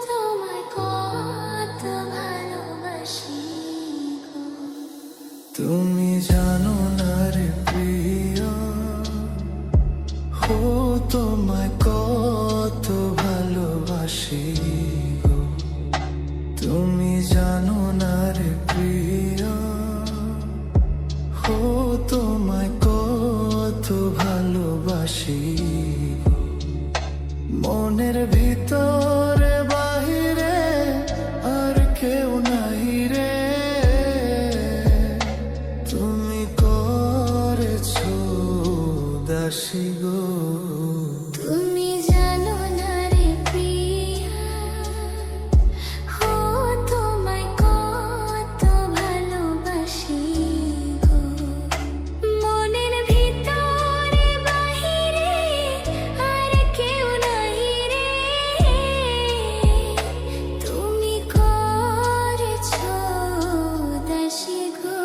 তোমায় কত ভালোবাসি গো। তুমি জানো না রে প্রিয়, ও তোমায় কত ভালোবাসি গো। তুমি জানো না রে প্রিয়, ও তোমায় কত ভালোবাসি গো। মনের ভিতরে বাহিরে আর কেউ নাই রে, তুমি করেছো দাসী গো। তুমি জানো না রে প্রিয়া, ও তোমায় কত ভালোবাসি গো। মনের ভিতরে বাহিরে আর কেউ নাই রে, তুমি করেছো দাসী গো।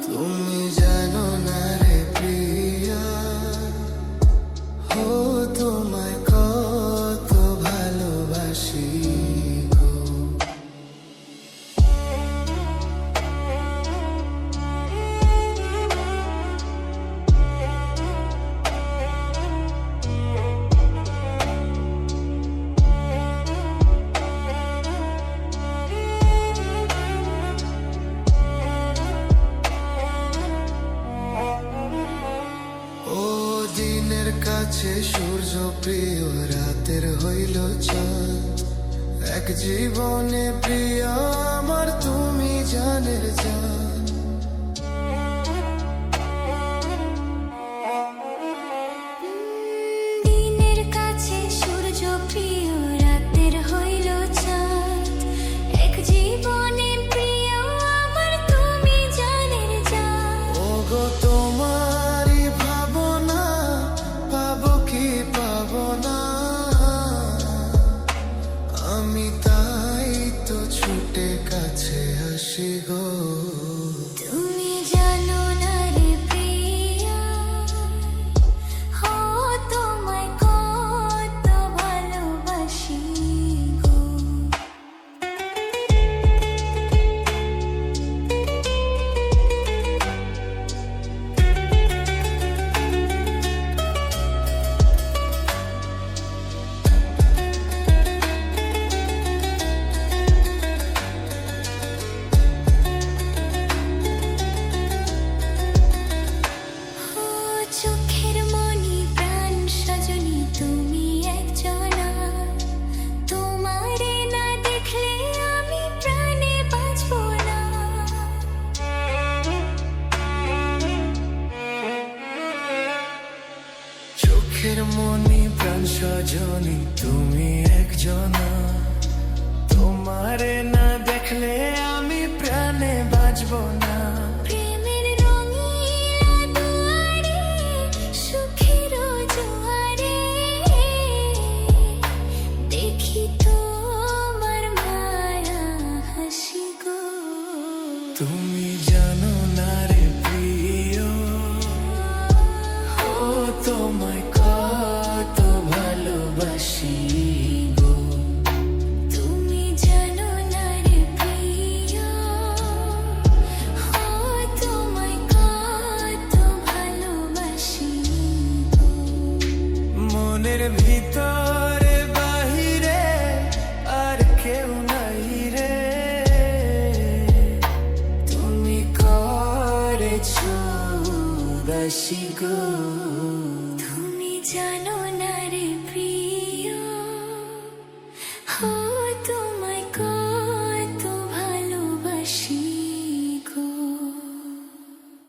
তুমি জানো না রে প্রিয়া, ও তোমায় কত ভালোবাসি গো। ও দিনের কাছে সূর্য প্রিয়, রাতের হইল চাঁদ। এক জীবনে প্রিয় আমার তুমি জানের জান। দিনের কাছে সূর্য প্রিয়, রাতের হইল চাঁদ। এক জীবনে প্রিয় আমার তুমি জানের জান। ও গো তোমারই ভাবনা, পাবো কি পাবো না, আমি তাই তো ছুটে কাছে আসি গো। তুমি জানো না রে প্রিয়া, ও তোমায় কত ভালোবাসি গো। ও চোখের মনি প্রাণ সজনী তুমি একজনা, তোমারে না দেখলে আমি প্রাণে বাঁচব না। চোখের মনি প্রাণ সজনী তুমি একজনা, তোমারে না দেখলে আমি প্রাণে বাঁচব না। প্রেমের রঙিলা দুয়ারে, সুখের জোয়ারে, দেখি তোমার মায়া হাসি গো। তুমি জানো না রে প্রিয়, ও তোমায় কত ভালোবাসি গো। তুমি জানো না রে প্রিয়া, ও তোমায় কত ভালোবাসি গো। মনের ভিতরে বাহিরে আর কেউ নাই রে, তুমি করেছো দাসী গো। তুমি জানো না রে প্রিয়া, ও